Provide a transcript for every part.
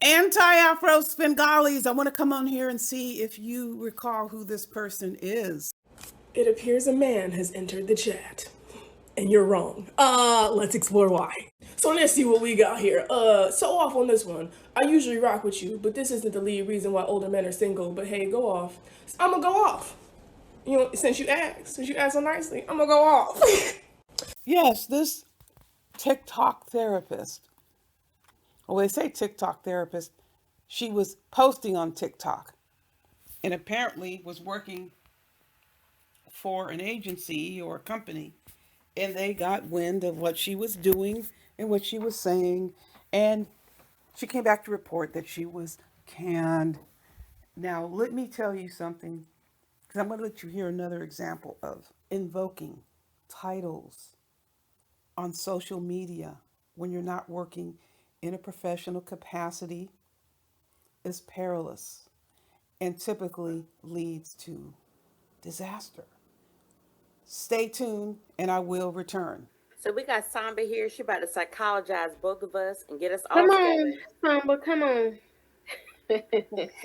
Anti-Afro Svengalis, I want to come on here and see if you recall who this person is. It appears a man has entered the chat. And you're wrong. Let's explore why. So let's see what we got here. So off on this one. I usually rock with you, but this isn't the lead reason why older men are single. But hey, go off. I'ma go off. You know, since you asked so nicely, I'm gonna go off. Yes, this TikTok therapist. Well, they say TikTok therapist. She was posting on TikTok and apparently was working for an agency or a company, and they got wind of what she was doing and what she was saying, and she came back to report that she was canned. Now, let me tell you something, because I'm going to let you hear another example of invoking titles on social media when you're not working in a professional capacity is perilous and typically leads to disaster. Stay tuned and I will return. So we got Samba here. She about to psychologize both of us and get us all Come together. on, Samba, come on.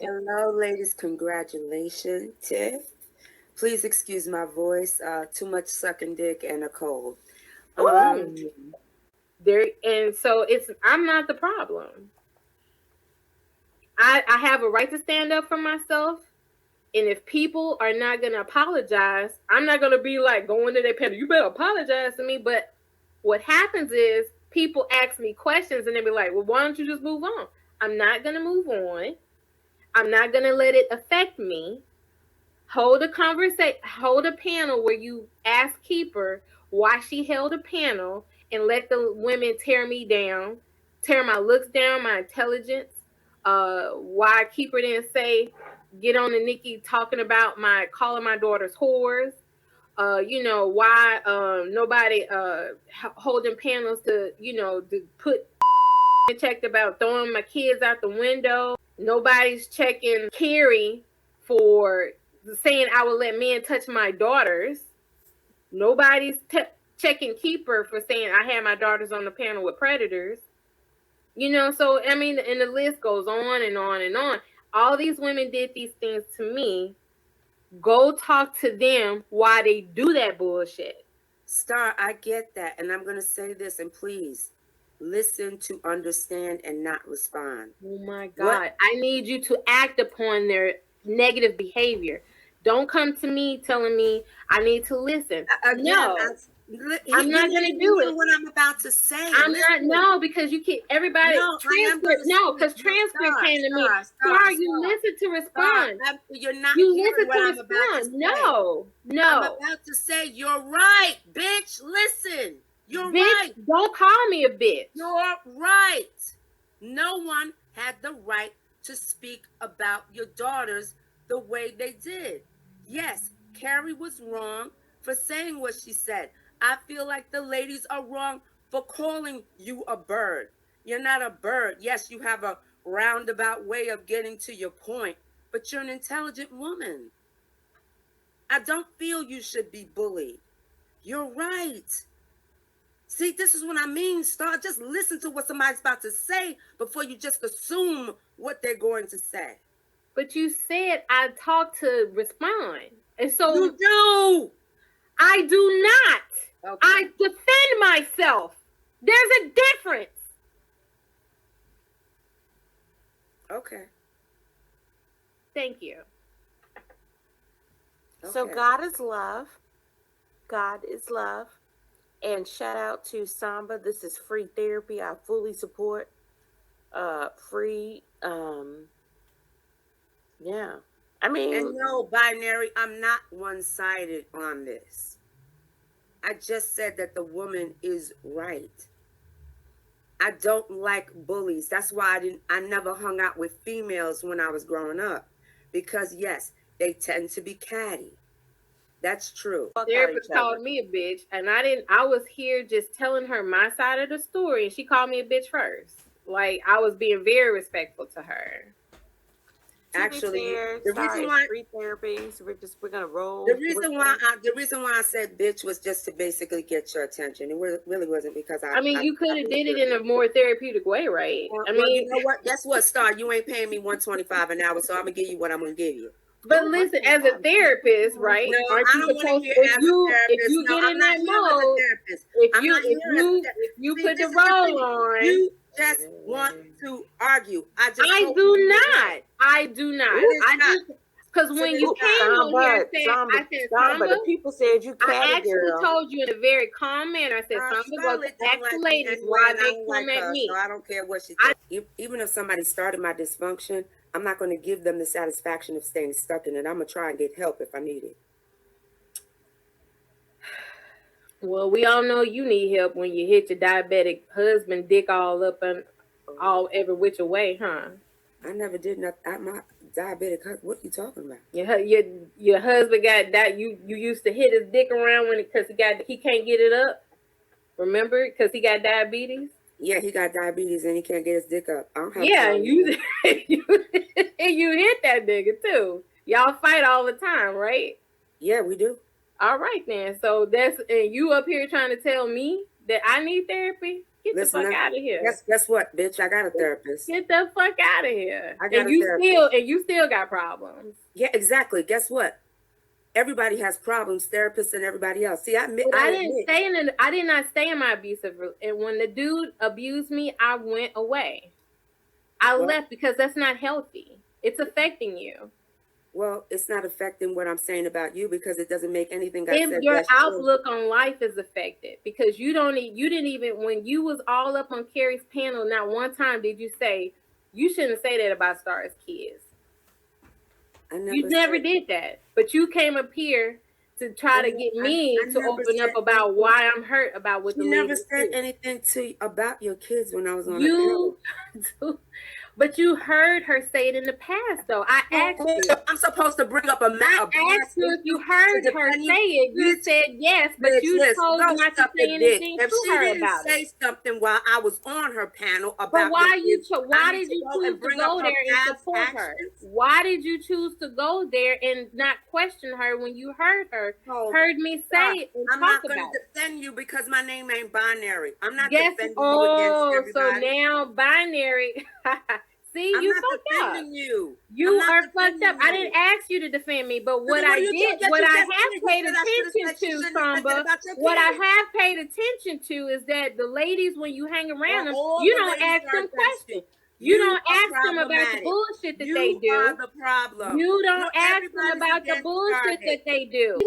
Hello, ladies. Congratulations, Tiff. Please excuse my voice. Too much sucking dick and a cold. There and so I'm not the problem. I have a right to stand up for myself. And if people are not gonna apologize, I'm not gonna be like going to their panel, you better apologize to me. But what happens is people ask me questions and they be like, well, why don't you just move on? I'm not gonna move on. I'm not gonna let it affect me. Hold a conversation, hold a panel where you ask Keeper why she held a panel and let the women tear me down, tear my looks down, my intelligence. Why Keeper didn't say get on to Nikki talking about calling my daughters whores. Why nobody holding panels to put checked about throwing my kids out the window. Nobody's checking Carrie for saying I would let men touch my daughters. Nobody's checking Keeper for saying I had my daughters on the panel with predators. So I mean, and the list goes on and on and on. All these women did these things to me. Go talk to them why they do that bullshit. Star, I get that. And I'm going to say this, and please listen to understand and not respond. Oh my God. I need you to act upon their negative behavior. Don't come to me telling me I need to listen. No. I'm not going to do it. What I'm about to say. No, because you keep everybody. No, transcript. No, because transcript came to me. Star, you listen to respond. You're not. You listen to respond. No. I'm about to say you're right, bitch. Listen, you're right. Don't call me a bitch. You're right. No one had the right to speak about your daughters the way they did. Yes, Carrie was wrong for saying what she said. I feel like the ladies are wrong for calling you a bird. You're not a bird. Yes, you have a roundabout way of getting to your point, but you're an intelligent woman. I don't feel you should be bullied. You're right. See, this is what I mean, Star. Just listen to what somebody's about to say before you just assume what they're going to say. But you said I talk to respond. And so you do. I do not. Okay. I defend myself. There's a difference. Okay. Thank you. Okay. So God is love. God is love. And shout out to Samba. This is free therapy. I fully support free. Yeah. I mean. And no, binary, I'm not one-sided on this. I just said that the woman is right. I don't like bullies. That's why I never hung out with females when I was growing up. Because yes, they tend to be catty. That's true. Therapist called me a bitch, and I was here just telling her my side of the story, and she called me a bitch first. Like, I was being very respectful to her. Actually, fair, the sorry, reason why free therapy. So we're gonna roll. the reason why I said bitch was just to basically get your attention. It really wasn't because I mean, you could have did it in a more therapeutic way, right? I well, you mean, know what? Guess what, Star? You ain't paying me $125 an hour, so I'm gonna give you what I'm gonna give you. but listen, as a therapist, right? No, Aren't I you don't want to supposed hear if as a you therapist. No, get I'm in not that here as a mode, therapist. if I'm you not here as a therapist. if you See, put the this is role thing. on, You just want to argue. I just I told do you not. I do not. It is I not. just because when it you is came not. on here, I said, Samba, the people said you I catty actually girl. told you in a very calm manner. I said, Samba, go Scarlett ask don't the like me ladies anyway, why and I they don't come like at her, me. so I don't care what she does. Even if somebody started my dysfunction, I'm not going to give them the satisfaction of staying stuck in it. I'm going to try and get help if I need it. Well, we all know you need help when you hit your diabetic husband dick all up and all every which way, huh? I never did nothing. My diabetic husband. What are you talking about? Your husband got that. You used to hit his dick around because he can't get it up. Remember, because he got diabetes. Yeah, he got diabetes and he can't get his dick up. I don't have. Yeah, and you you hit that nigga too. Y'all fight all the time, right? Yeah, we do. All right then. So and you up here trying to tell me that I need therapy? Listen, the fuck out of here. Guess what, bitch? I got a therapist. Get the fuck out of here. I got a therapist. You still got problems. Yeah, exactly. Guess what? Everybody has problems, therapists and everybody else. See, I did not stay in my abusive, and when the dude abused me, I went away. I left because that's not healthy. It's affecting you. Well, it's not affecting what I'm saying about you because it doesn't make anything I said. Your outlook on life is affected because you didn't even, when you was all up on Carrie's panel, not one time did you say, you shouldn't say that about Star's kids. You never did that, but you came up here to try to get me to open up about why I'm hurt about what the lady never said anything about your kids when I was on the panel. But you heard her say it in the past, though. I asked you. I'm supposed to bring up a I asked you if you heard her say it. You said yes, but you chose not to say anything to her about it. If she didn't say something while I was on her panel about but why did you choose to go there and support her? Why did you choose to go there and not question her when you heard her? Heard me say it and I'm talk not going to defend you because my name ain't binary. I'm not defending you against everybody. So now binary... See, I'm you not fucked up. You are fucked up. I didn't ask you to defend me, but what I have paid attention to, Samba, what I have paid attention to is that the ladies, when you hang around them, you don't ask them questions. You don't ask them about the bullshit that they do. You are the problem. You don't ask them about the bullshit that they do.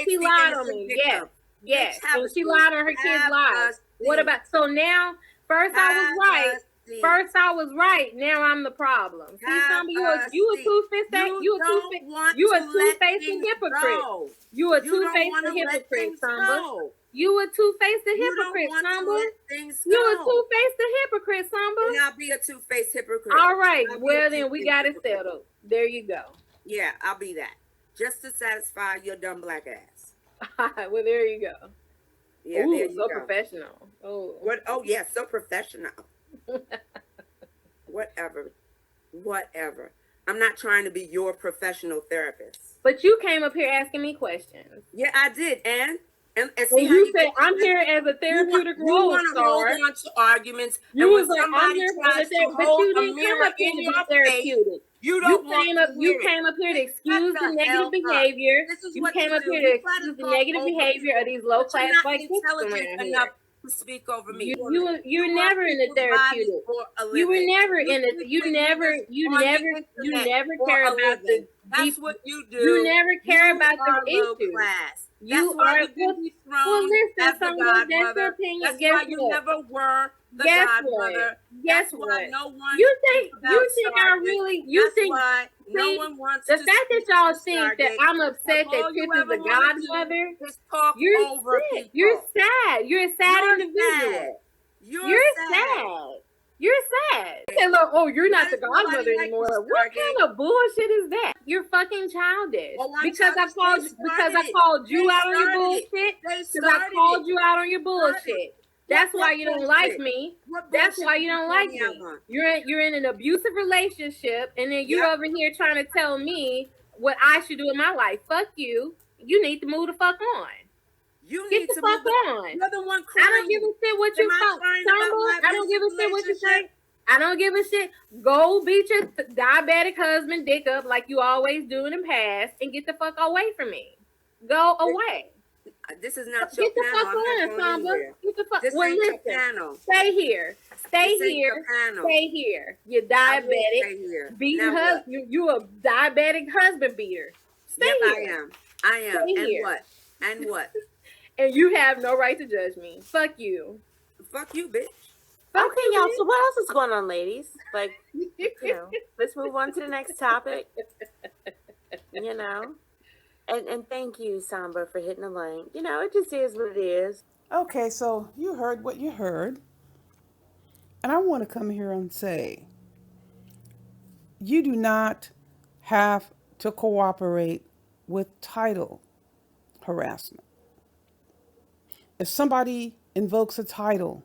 She lied on me. Yes. And she lied on her kids' lives. What about, so now, first I was right. First I was right. Now I'm the problem. See, Samba, you a two-faced hypocrite. You a two-faced hypocrite, Samba. You a two-faced hypocrite, Samba. You a two-faced hypocrite, Samba. And I'll be a two-faced hypocrite. All right. Well, then we got it settled. There you go. Yeah, I'll be that. Just to satisfy your dumb black ass. Well, there you go. Yeah, ooh, so professional. Oh. What? Oh, yeah, so professional. Whatever. I'm not trying to be your professional therapist. But you came up here asking me questions. Yeah, I did. And see you said I'm here as a therapeutic role. You want to hold on to arguments. You was like, I'm here for the but you didn't come up here to be therapeutic. You came up here to excuse the negative behavior. You came up here to excuse the negative behavior of these low class white kids around here. Speak over me. You're never in the therapeutic. You were never in it. You never care about the. That's what you do. You never care about the issue. You are well. Listen, Samba, that's your opinion. That's why you never were the godmother. Guess what? No one. You think I really? You think? No one wants the fact that y'all think that I'm upset that Tiff is the godmother. You're sad. You're a sad individual. You're sad. You're sad. Say, look, oh, you're not the godmother anymore. What kind of bullshit is that? You're fucking childish. Because I called you out on your bullshit. Because I called you out on your bullshit. That's What why you don't like bullshit? me. What That's bullshit why did you you don't call like me me. out on? You're in an abusive relationship, and then you're Yep. over here trying to tell me what I should do in my life. Fuck you. You need to move the fuck on. You Get need the to fuck move the. on. You're the one I don't give crying. a shit what Am you I thought, crying about Samba. my I don't give a abusive shit what you relationship? think. I don't give a shit. Go beat your diabetic husband dick up like you always do in the past and get the fuck away from me. Go away. This is not your Get the panel. fuck I'm not on, going Samba. anywhere. Get the fuck. This Well, ain't your listen. panel. Stay here. Stay This ain't here. your panel. Stay here. You're I will diabetic. stay here. Beating Now what? husband. You a diabetic husband beater. Stay Yep, here. I am. I am. Stay And here. what? And what? And you have no right to judge me. Fuck you. Fuck you, bitch. Fuck Okay, you, y'all. bitch. So what else is going on, ladies? Like, you know, let's move on to the next topic. You know, and thank you, Samba, for hitting the link. You know, it just is what it is. Okay, so you heard what you heard. And I want to come here and say you do not have to cooperate with title harassment. If somebody invokes a title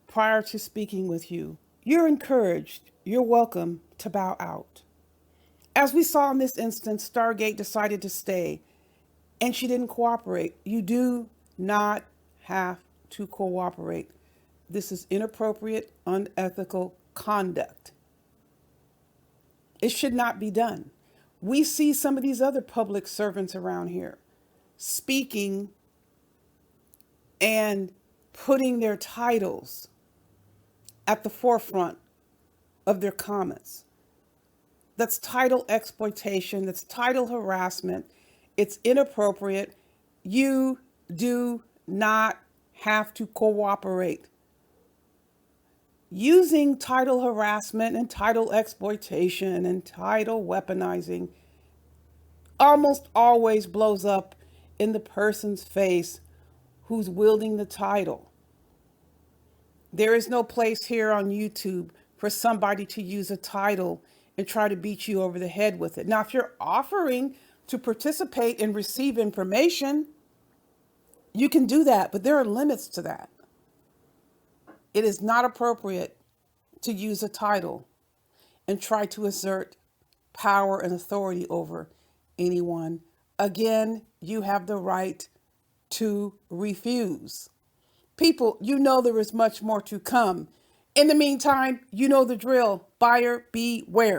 prior to speaking with you, you're encouraged, you're welcome to bow out. As we saw in this instance, Stargate decided to stay and she didn't cooperate. You do not have to cooperate. This is inappropriate, unethical conduct. It should not be done. We see some of these other public servants around here speaking and putting their titles at the forefront of their comments. That's title exploitation, that's title harassment. It's inappropriate. You do not have to cooperate. Using title harassment and title exploitation and title weaponizing almost always blows up in the person's face who's wielding the title. There is no place here on YouTube for somebody to use a title and try to beat you over the head with it. Now, if you're offering to participate and receive information, you can do that, but there are limits to that. It is not appropriate to use a title and try to assert power and authority over anyone. Again, you have the right to refuse. People, you know there is much more to come. In the meantime, you know the drill. Buyer beware.